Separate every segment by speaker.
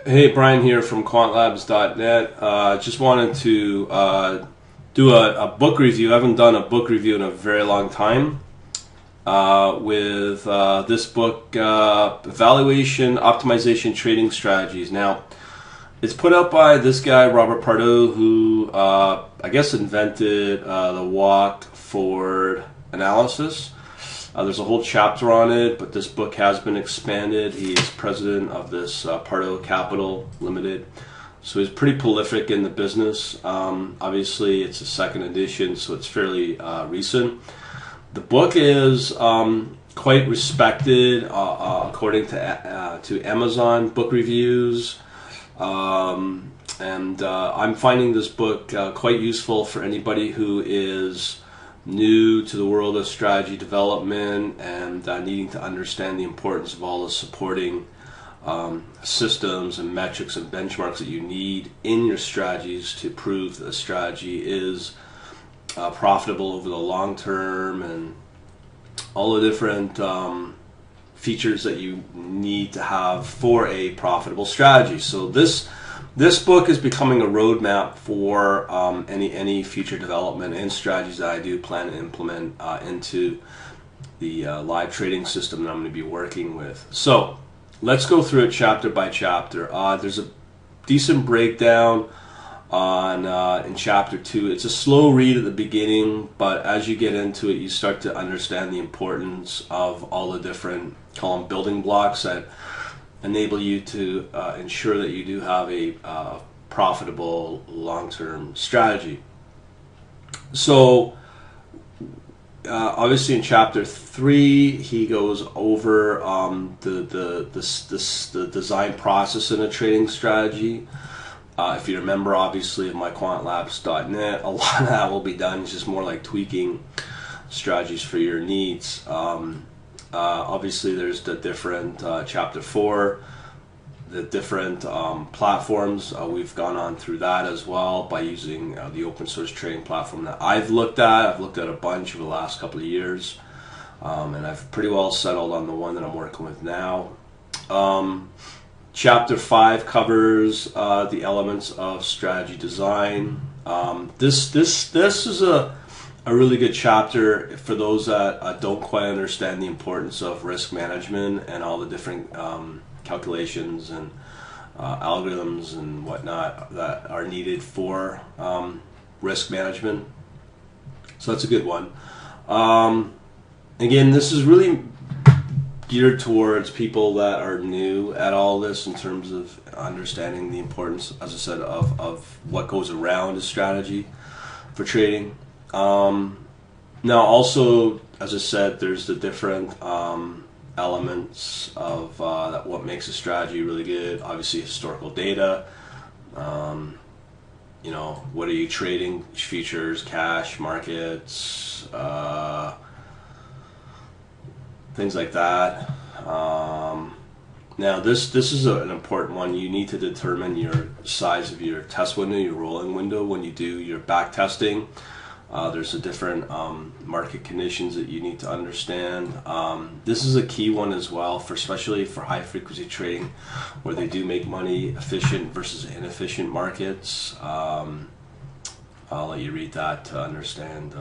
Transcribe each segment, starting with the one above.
Speaker 1: Hey, Brian here from quantlabs.net. Just wanted to do a book review. I haven't done a book review in a very long time with this book, Evaluation Optimization Trading Strategies. Now, it's put out by this guy, Robert Pardo, who I guess invented the walk forward analysis. There's a whole chapter on it, but this book has been expanded. He's president of this Pardo Capital Limited, so he's pretty prolific in the business. Obviously, it's a second edition, so it's fairly recent. The book is quite respected according to Amazon book reviews, and I'm finding this book quite useful for anybody who is new to the world of strategy development and needing to understand the importance of all the supporting systems and metrics and benchmarks that you need in your strategies to prove that a strategy is profitable over the long term, and all the different features that you need to have for a profitable strategy. So this book is becoming a roadmap for any future development and strategies that I do plan to implement into the live trading system that I'm going to be working with. So let's go through it chapter by chapter. There's a decent breakdown on in chapter 2. It's a slow read at the beginning, but as you get into it, you start to understand the importance of all the different, call them building blocks, that enable you to ensure that you do have a profitable long-term strategy. So obviously in chapter 3 he goes over the design process in a trading strategy. If you remember, obviously, in my quantlabs.net, a lot of that will be done. It's just more like tweaking strategies for your needs. Obviously, there's the different chapter 4, the different platforms. We've gone on through that as well by using the open source trading platform that I've looked at. I've looked at a bunch over the last couple of years, and I've pretty well settled on the one that I'm working with now. Chapter 5 covers the elements of strategy design. This is a really good chapter for those that don't quite understand the importance of risk management and all the different calculations and algorithms and whatnot that are needed for risk management. So that's a good one. Again, this is really geared towards people that are new at all this in terms of understanding the importance, as I said, of what goes around a strategy for trading. Now also, as I said, there's the different elements of that what makes a strategy really good. Obviously, historical data. You know, what are you trading? Futures, cash, markets, things like that. Now this is an important one. You need to determine your size of your test window, your rolling window, when you do your back testing. There's a different market conditions that you need to understand. This is a key one as well, for especially for high frequency trading, where they do make money, efficient versus inefficient markets. I'll let you read that to understand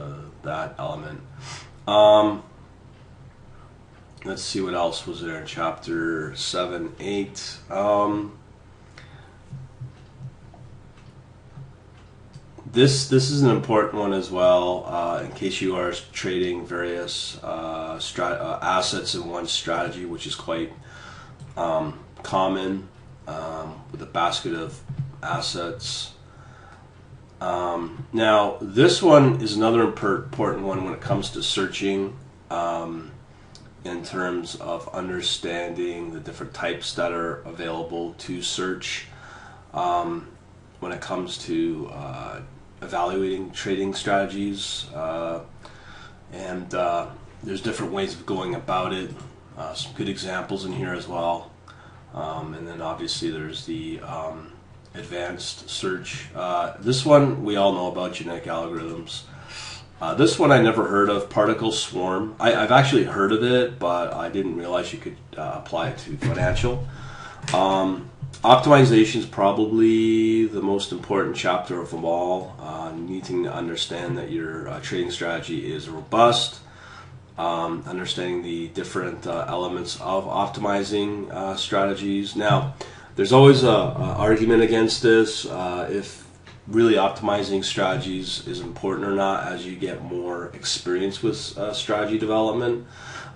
Speaker 1: that element. Let's see what else was there in chapter 7, 8. This is an important one as well, in case you are trading various assets in one strategy, which is quite common with a basket of assets. Now, this one is another important one when it comes to searching. In terms of understanding the different types that are available to search when it comes to evaluating trading strategies, and there's different ways of going about it. Some good examples in here as well, and then obviously there's the advanced search. This one we all know about, genetic algorithms. This one I never heard of, particle swarm. I've actually heard of it, but I didn't realize you could apply it to financial. Optimization is probably the most important chapter of them all. Needing to understand that your trading strategy is robust, understanding the different elements of optimizing strategies. Now, there's always a argument against this, if really optimizing strategies is important or not as you get more experience with strategy development.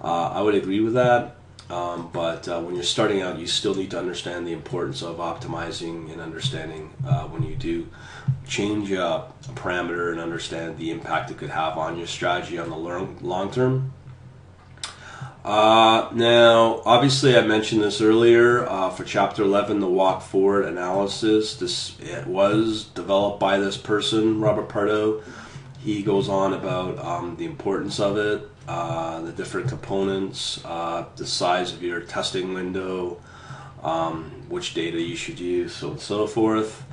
Speaker 1: I would agree with that. But when you're starting out, you still need to understand the importance of optimizing and understanding when you do change a parameter and understand the impact it could have on your strategy on the long term. Now, obviously, I mentioned this earlier for Chapter 11, the walk forward analysis. It was developed by this person, Robert Pardo. He goes on about the importance of it, the different components, the size of your testing window, which data you should use, so on and so forth.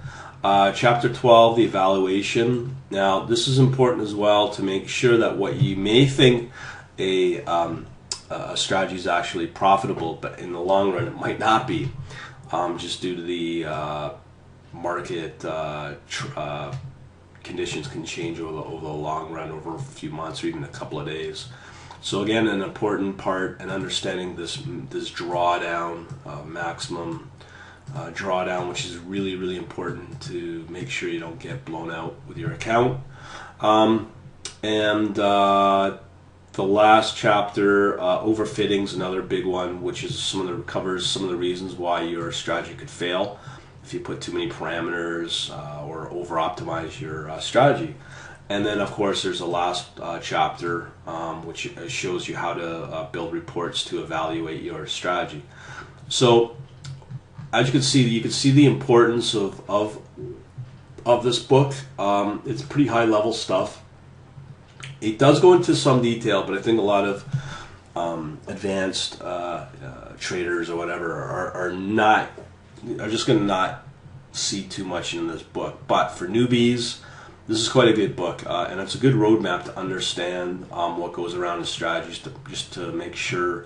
Speaker 1: Chapter 12, the evaluation. Now, this is important as well to make sure that what you may think a strategy is actually profitable, but in the long run it might not be, just due to the market conditions can change over the long run, over a few months or even a couple of days. So again, an important part in understanding this drawdown, maximum drawdown, which is really, really important to make sure you don't get blown out with your account. The last chapter, overfitting, is another big one, which is covers some of the reasons why your strategy could fail if you put too many parameters or over-optimize your strategy. And then, of course, there's a last chapter which shows you how to build reports to evaluate your strategy. So, as you can see the importance of this book. It's pretty high-level stuff. It does go into some detail, but I think a lot of advanced traders or whatever are just going to not see too much in this book. But for newbies, this is quite a good book, and it's a good roadmap to understand what goes around in strategies, just to make sure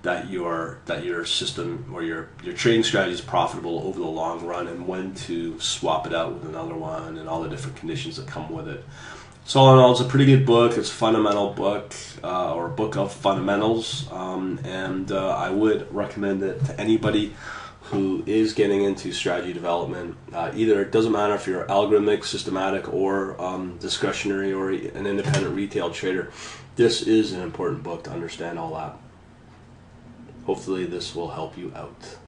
Speaker 1: that your system or your trading strategy is profitable over the long run, and when to swap it out with another one, and all the different conditions that come with it. So all in all, it's a pretty good book. It's a fundamental book, or a book of fundamentals, and I would recommend it to anybody who is getting into strategy development. Either, it doesn't matter if you're algorithmic, systematic, or discretionary, or an independent retail trader. This is an important book to understand all that. Hopefully this will help you out.